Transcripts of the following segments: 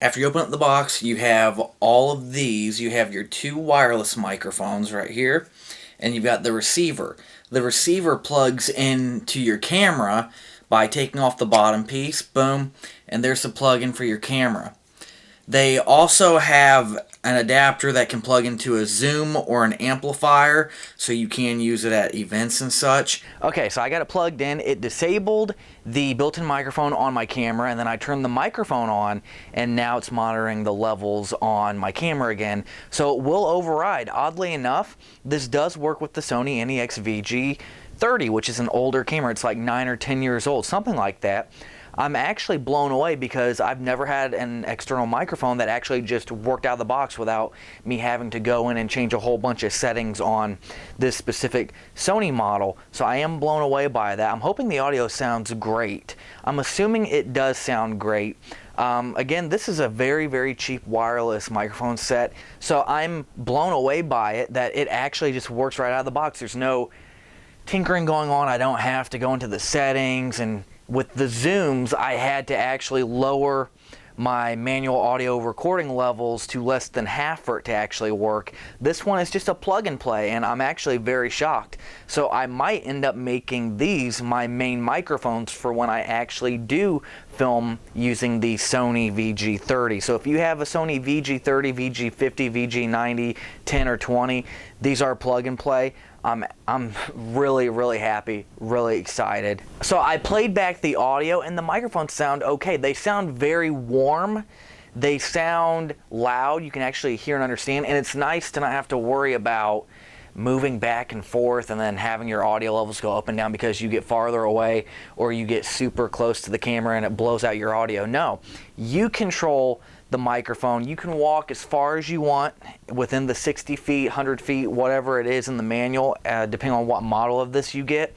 After you open up the box, you have all of these. You have your two wireless microphones right here, and you've got the receiver. The receiver plugs into your camera by taking off the bottom piece, boom, and there's the plug-in for your camera. They also have an adapter that can plug into a zoom or an amplifier, so you can use it at events and such. Okay, so I got it plugged in. It disabled the built-in microphone on my camera, and then I turned the microphone on, and now it's monitoring the levels on my camera again. So it will override. Oddly enough, this does work with the Sony NEX VG30, which is an older camera. It's like 9 or 10 years old, something like that. I'm actually blown away because I've never had an external microphone that actually just worked out of the box without me having to go in and change a whole bunch of settings on this specific Sony model. So I am blown away by that. I'm hoping the audio sounds great. I'm assuming it does sound great. Again, this is a very, very cheap wireless microphone set, so I'm blown away by it that it actually just works right out of the box. There's no tinkering going on. I don't have to go into the settings, and with the zooms, I had to actually lower my manual audio recording levels to less than half for it to actually work. This one is just a plug and play, and I'm actually very shocked. So I might end up making these my main microphones for when I actually do film using the Sony VG30. So if you have a Sony VG30, VG50, VG90, 10 or 20, these are plug and play. I'm really, really happy, really excited. So I played back the audio and the microphones sound okay. They sound very warm. They sound loud. You can actually hear and understand, and it's nice to not have to worry about moving back and forth and then having your audio levels go up and down because you get farther away or you get super close to the camera and it blows out your audio. No, you control the microphone. You can walk as far as you want within the 60 feet, 100 feet, whatever it is in the manual, depending on what model of this you get,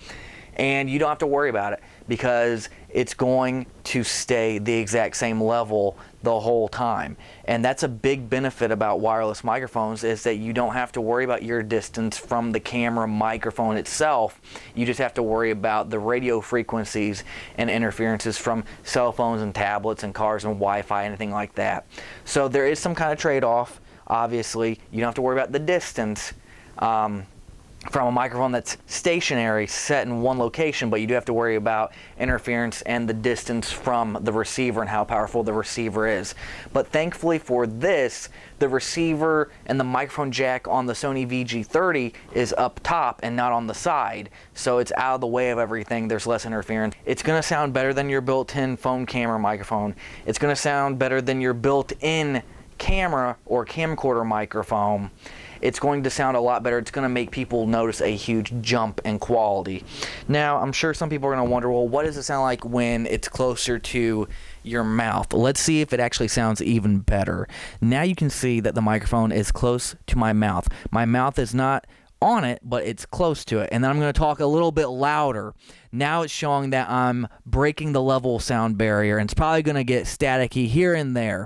and you don't have to worry about it because it's going to stay the exact same level the whole time. And that's a big benefit about wireless microphones, is that you don't have to worry about your distance from the camera microphone itself. You just have to worry about the radio frequencies and interferences from cell phones and tablets and cars and Wi-Fi, anything like that. So there is some kind of trade-off. Obviously, you don't have to worry about the distance from a microphone that's stationary, set in one location, but you do have to worry about interference and the distance from the receiver and how powerful the receiver is. But thankfully for this, the receiver and the microphone jack on the Sony VG30 is up top and not on the side, so it's out of the way of everything. There's less interference. It's going to sound better than your built-in phone camera microphone. It's going to sound better than your built-in camera or camcorder microphone. It's going to sound a lot better. It's going to make people notice a huge jump in quality. Now, I'm sure some people are going to wonder, well, what does it sound like when it's closer to your mouth? Let's see if it actually sounds even better. Now you can see that the microphone is close to my mouth. My mouth is not on it, but it's close to it. And then I'm going to talk a little bit louder. Now it's showing that I'm breaking the level sound barrier, and it's probably going to get staticky here and there.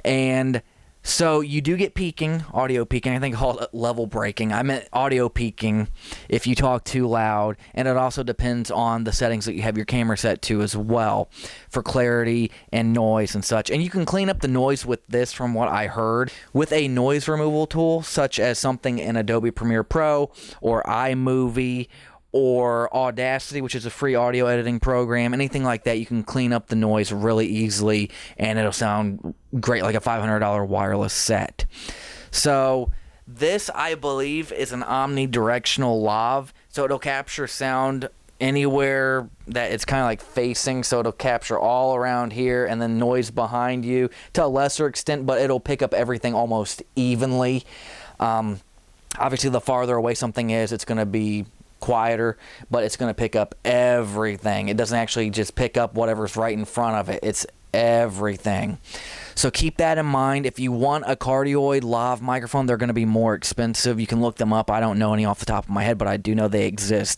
And so you do get peaking, audio peaking. I think called level breaking. I meant audio peaking if you talk too loud, and it also depends on the settings that you have your camera set to as well for clarity and noise and such. And you can clean up the noise with this, from what I heard, with a noise removal tool such as something in Adobe Premiere Pro or iMovie or Audacity, which is a free audio editing program. Anything like that, you can clean up the noise really easily, and it'll sound great, like a $500 wireless set. So this, I believe, is an omnidirectional lav, so it'll capture sound anywhere that it's kind of like facing, so it'll capture all around here and then noise behind you to a lesser extent, but it'll pick up everything almost evenly. Obviously, the farther away something is, it's going to be quieter, but it's going to pick up everything. It doesn't actually just pick up whatever's right in front of it. It's everything. So keep that in mind. If you want a cardioid lav microphone, they're going to be more expensive. You can look them up. I don't know any off the top of my head, but I do know they exist.